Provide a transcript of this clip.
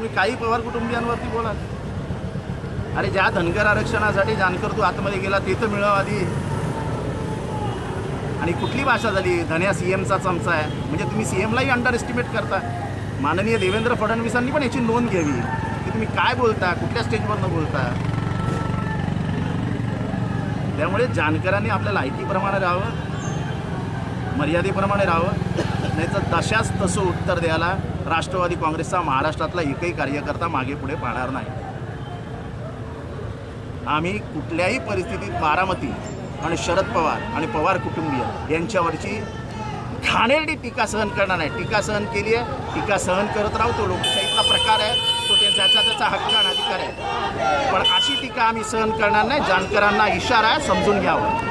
तुम्ही काही पवार कुटुंबियांवरती बोला। अरे ज्या धनगर आरक्षणासाठी जानकर तू आतमध्ये गेला ते तर मिळव आधी। आणि कुठली भाषा झाली, धन्या सीएमचा चमचा आहे म्हणजे तुम्ही सीएमलाही अंडर एस्टिमेट करता। माननीय देवेंद्र फडणवीसांनी पण याची नोंद घ्यावी की तुम्ही काय बोलता, कुठल्या स्टेजवरनं बोलता। त्यामुळे जानकरांनी आपल्या लायकीप्रमाणे राहावं, मर्यादेप्रमाणे राहावं, नाही तर तशाच तसं उत्तर द्यायला राष्ट्रवादी काँग्रेसचा महाराष्ट्रातला एकही कार्यकर्ता मागे पुढे पाहणार नाही। आम्ही कुठल्याही परिस्थितीत बारामती आणि शरद पवार आणि पवार कुटुंबीय यांच्यावरची घाणेरडी टीका सहन करणार नाही। टीका सहन केली आहे, टीका सहन करत राहू, तो लोकशाहीतला प्रकार आहे, तो त्याचा हक्क आणि अधिकार आहे, पण अशी टीका आम्ही सहन करणार नाही। जानकरांना इशारा आहे, समजून घ्यावं।